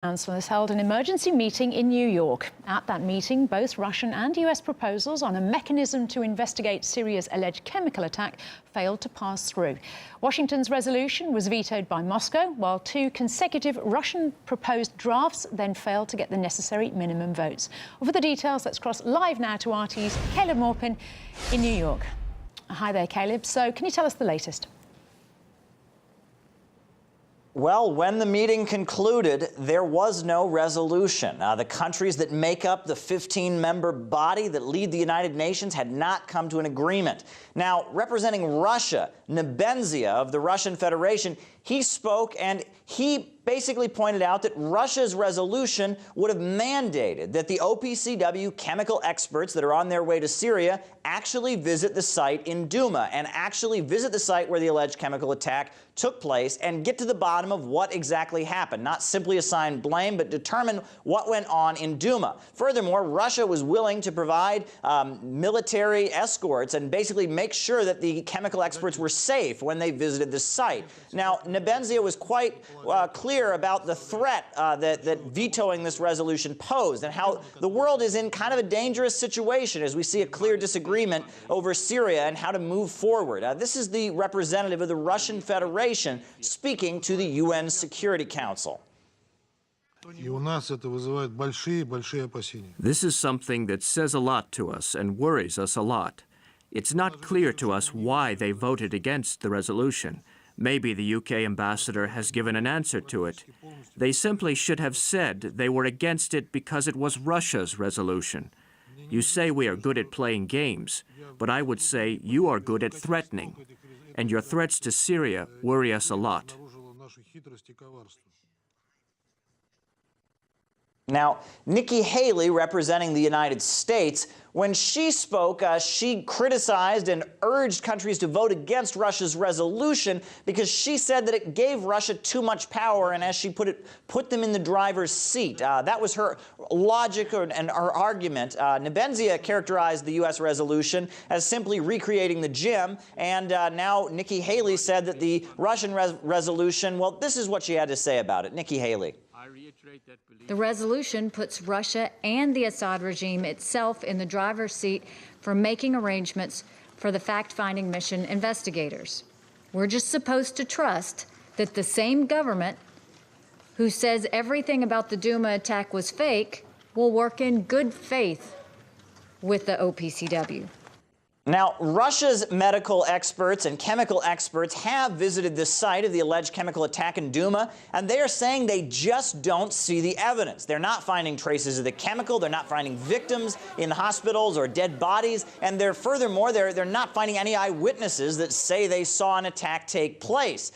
Council has held an emergency meeting in New York. At that meeting, both Russian and US proposals on a mechanism to investigate Syria's alleged chemical attack failed to pass through. Washington's resolution was vetoed by Moscow, while two consecutive Russian proposed drafts then failed to get the necessary minimum votes. Well, for the details, let's cross live now to RT's Caleb Morpin in New York. Hi there, Caleb. So can you tell us the latest? Well, when the meeting concluded, there was no resolution. The countries that make up the 15-member body that lead the United Nations had not come to an agreement. Now, representing Russia, Nebenzia of the Russian Federation, he spoke and he basically pointed out that Russia's resolution would have mandated that the OPCW chemical experts that are on their way to Syria actually visit the site in Duma and actually visit the site where the alleged chemical attack took place and get to the bottom of what exactly happened. Not simply assign blame, but determine what went on in Duma. Furthermore, Russia was willing to provide military escorts and basically make sure that the chemical experts were safe when they visited the site. Now, Nebenzia was quite clear about the threat that vetoing this resolution posed and how the world is in kind of a dangerous situation as we see a clear disagreement over Syria and how to move forward. This is the representative of the Russian Federation speaking to the UN Security Council. This is something that says a lot to us and worries us a lot. It's not clear to us why they voted against the resolution. Maybe the UK ambassador has given an answer to it. They simply should have said they were against it because it was Russia's resolution. You say we are good at playing games, but I would say you are good at threatening. And your threats to Syria worry us a lot. Now, Nikki Haley, representing the United States, when she spoke, she criticized and urged countries to vote against Russia's resolution because she said that it gave Russia too much power and, as she put it, put them in the driver's seat. That was her logic and her argument. Nebenzia characterized the U.S. resolution as simply recreating the gym, and now Nikki Haley said that the Russian resolution, well, this is what she had to say about it. Nikki Haley. The resolution puts Russia and the Assad regime itself in the driver's seat for making arrangements for the fact-finding mission investigators. We're just supposed to trust that the same government who says everything about the Duma attack was fake will work in good faith with the OPCW. Now, Russia's medical experts and chemical experts have visited the site of the alleged chemical attack in Duma, and they are saying they just don't see the evidence. They're not finding traces of the chemical, they're not finding victims in hospitals or dead bodies, and furthermore, they're not finding any eyewitnesses that say they saw an attack take place.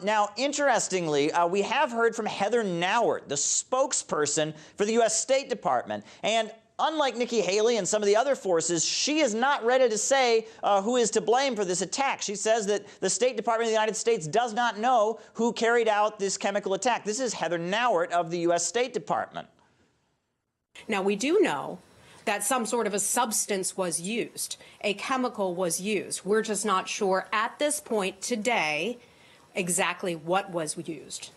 Now, interestingly, we have heard from Heather Nauert, the spokesperson for the U.S. State Department, and unlike Nikki Haley and some of the other forces, she is not ready to say who is to blame for this attack. She says that the State Department of the United States does not know who carried out this chemical attack. This is Heather Nauert of the U.S. State Department. Now, we do know that some sort of a substance was used, a chemical was used. We're just not sure at this point today exactly what was used.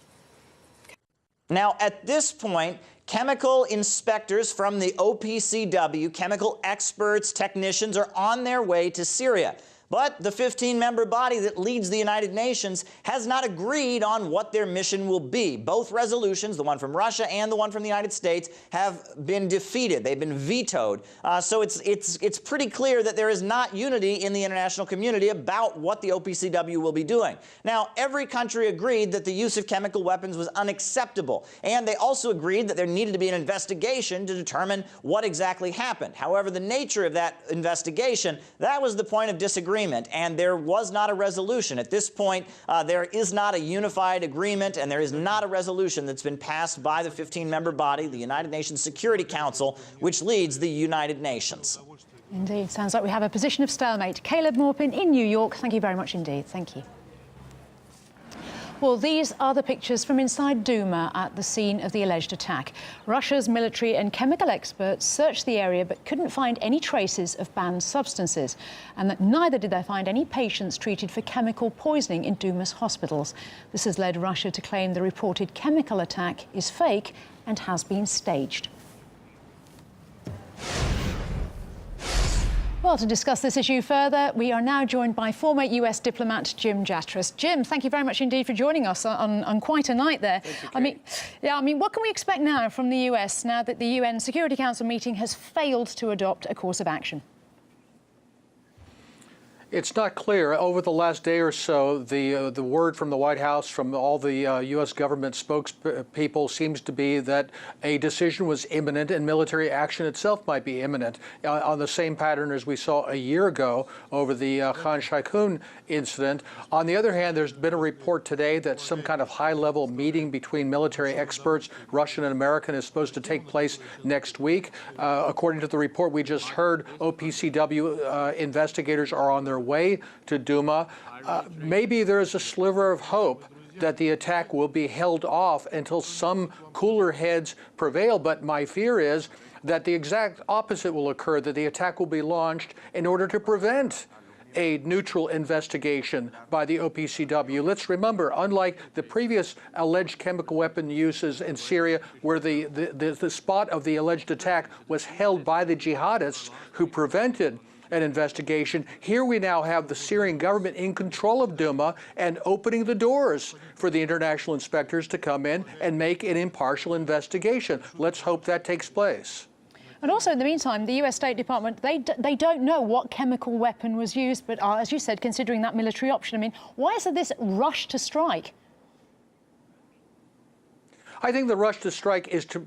Now, at this point, chemical inspectors from the OPCW, chemical experts, technicians, are on their way to Syria. But the 15-member body that leads the United Nations has not agreed on what their mission will be. Both resolutions, the one from Russia and the one from the United States, have been defeated. They've been vetoed. So it's pretty clear that there is not unity in the international community about what the OPCW will be doing. Now, every country agreed that the use of chemical weapons was unacceptable, and they also agreed that there needed to be an investigation to determine what exactly happened. However, the nature of that investigation, that was the point of disagreement. And there was not a resolution. At this point, there is not a unified agreement, and there is not a resolution that's been passed by the 15-member body, the United Nations Security Council, which leads the United Nations. Indeed. Sounds like we have a position of stalemate. Caleb Morpin in New York, thank you very much indeed. Thank you. Well, these are the pictures from inside Duma at the scene of the alleged attack. Russia's military and chemical experts searched the area but couldn't find any traces of banned substances, and that neither did they find any patients treated for chemical poisoning in Duma's hospitals. This has led Russia to claim the reported chemical attack is fake and has been staged. Well, to discuss this issue further, we are now joined by former US diplomat Jim Jatras. Jim, thank you very much indeed for joining us on quite a night there. Thank you, I mean, what can we expect now from the US now that the UN Security Council meeting has failed to adopt a course of action? It's not clear. Over the last day or so, the word from the White House, from all the U.S. government spokespeople, seems to be that a decision was imminent and military action itself might be imminent, on the same pattern as we saw a year ago over the Khan Shaykhun incident. On the other hand, there's been a report today that some kind of high-level meeting between military experts, Russian and American, is supposed to take place next week. According to the report we just heard, OPCW investigators are on their way to Duma. Maybe there's a sliver of hope that the attack will be held off until some cooler heads prevail. But my fear is that the exact opposite will occur, that the attack will be launched in order to prevent a neutral investigation by the OPCW. Let's remember, unlike the previous alleged chemical weapon uses in Syria, where the spot of the alleged attack was held by the jihadists who prevented an investigation, here we now have the Syrian government in control of Duma and opening the doors for the international inspectors to come in and make an impartial investigation. Let's hope that takes place. And also, in the meantime, the US State Department, they don't know what chemical weapon was used, but are, as you said, considering that military option. I mean, why is there this rush to strike? I think the rush to strike is to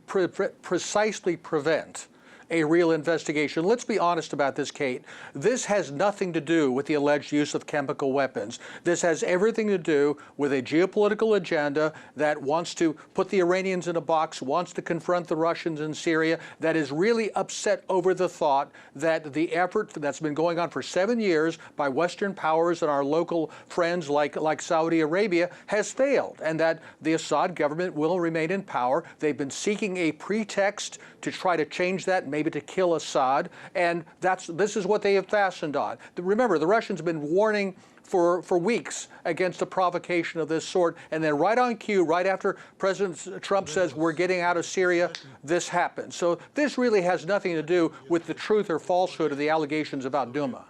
precisely prevent a real investigation. Let's be honest about this, Kate. This has nothing to do with the alleged use of chemical weapons. This has everything to do with a geopolitical agenda that wants to put the Iranians in a box, wants to confront the Russians in Syria, that is really upset over the thought that the effort that's been going on for 7 years by Western powers and our local friends like Saudi Arabia has failed, and that the Assad government will remain in power. They've been seeking a pretext to try to change that, maybe to kill Assad, and this is what they have fastened on. Remember, the Russians have been warning for weeks against a provocation of this sort, and then right on cue, right after President Trump says we're getting out of Syria, this happens. So this really has nothing to do with the truth or falsehood of the allegations about Duma.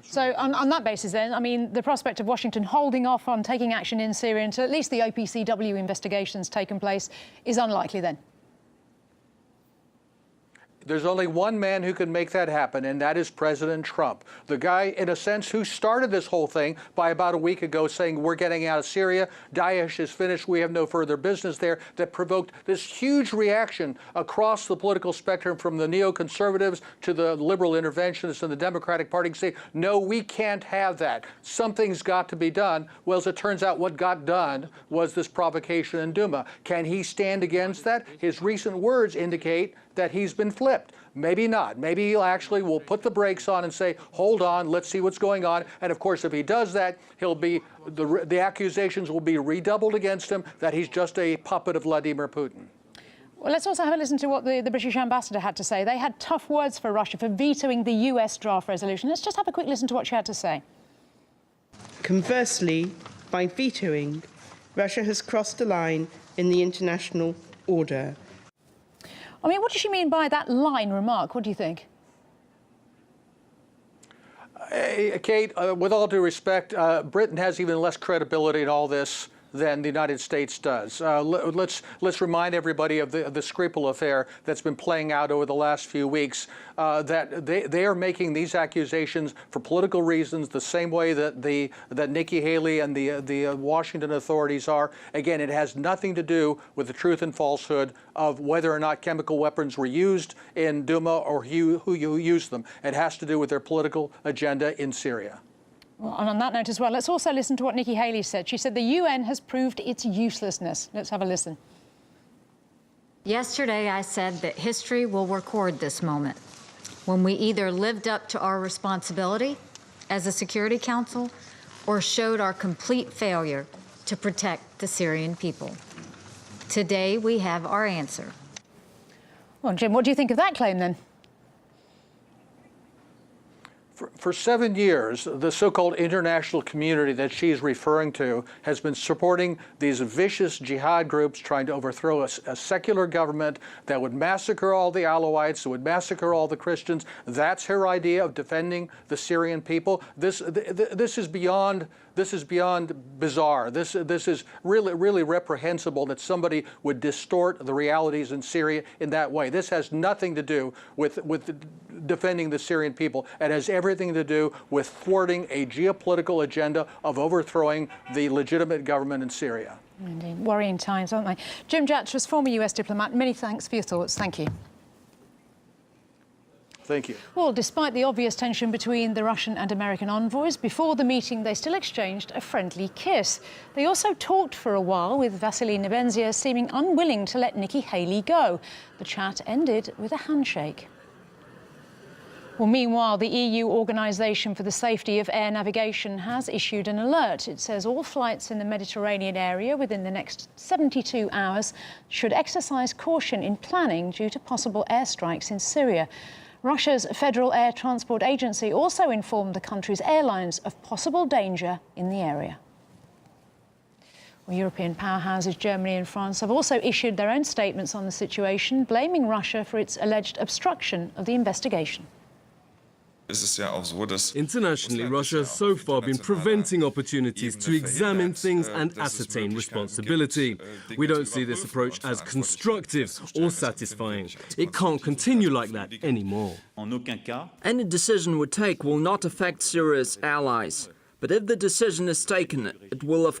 So on that basis then, I mean, the prospect of Washington holding off on taking action in Syria until at least the OPCW investigation's taken place is unlikely then? There's only one man who can make that happen, and that is President Trump. The guy, in a sense, who started this whole thing by about a week ago saying we're getting out of Syria, Daesh is finished, we have no further business there, that provoked this huge reaction across the political spectrum from the neoconservatives to the liberal interventionists and the Democratic Party saying, no, we can't have that. Something's got to be done. Well, as it turns out, what got done was this provocation in Duma. Can he stand against that? His recent words indicate that he's been flipped. Maybe not. Maybe he'll actually will put the brakes on and say, hold on, let's see what's going on. And of course, if he does that, he'll be the accusations will be redoubled against him that he's just a puppet of Vladimir Putin. Well, let's also have a listen to what the British ambassador had to say. They had tough words for Russia for vetoing the US draft resolution. Let's just have a quick listen to what she had to say. Conversely, by vetoing, Russia has crossed a line in the international order. I mean, what does she mean by that line remark? What do you think? Kate, with all due respect, Britain has even less credibility in all this than the United States does. Let's remind everybody of the Skripal affair that's been playing out over the last few weeks, that they are making these accusations for political reasons the same way that Nikki Haley and the Washington authorities are. Again, it has nothing to do with the truth and falsehood of whether or not chemical weapons were used in Duma or who used them. It has to do with their political agenda in Syria. Well, and on that note as well, let's also listen to what Nikki Haley said. She said the UN has proved its uselessness. Let's have a listen. Yesterday, I said that history will record this moment when we either lived up to our responsibility as a Security Council or showed our complete failure to protect the Syrian people. Today, we have our answer. Well, Jim, what do you think of that claim, then? For 7 years, the so-called international community that she's referring to has been supporting these vicious jihad groups trying to overthrow a secular government that would massacre all the Alawites, that would massacre all the Christians. That's her idea of defending the Syrian people. This is beyond bizarre. This is really reprehensible that somebody would distort the realities in Syria in that way. This has nothing to do with defending the Syrian people. It has everything to do with thwarting a geopolitical agenda of overthrowing the legitimate government in Syria. Indeed. Worrying times, aren't they? Jim Jatras, former US diplomat, many thanks for your thoughts. Thank you. Thank you. Well, despite the obvious tension between the Russian and American envoys, before the meeting they still exchanged a friendly kiss. They also talked for a while, with Vasily Nebenzia seeming unwilling to let Nikki Haley go. The chat ended with a handshake. Well, meanwhile, the EU Organisation for the Safety of Air Navigation has issued an alert. It says all flights in the Mediterranean area within the next 72 hours should exercise caution in planning due to possible airstrikes in Syria. Russia's Federal Air Transport Agency also informed the country's airlines of possible danger in the area. Well, European powerhouses Germany and France have also issued their own statements on the situation, blaming Russia for its alleged obstruction of the investigation. Internationally, Russia has so far been preventing opportunities to examine things and ascertain responsibility. We don't see this approach as constructive or satisfying. It can't continue like that anymore. Any decision we take will not affect Syria's allies. But if the decision is taken, it will of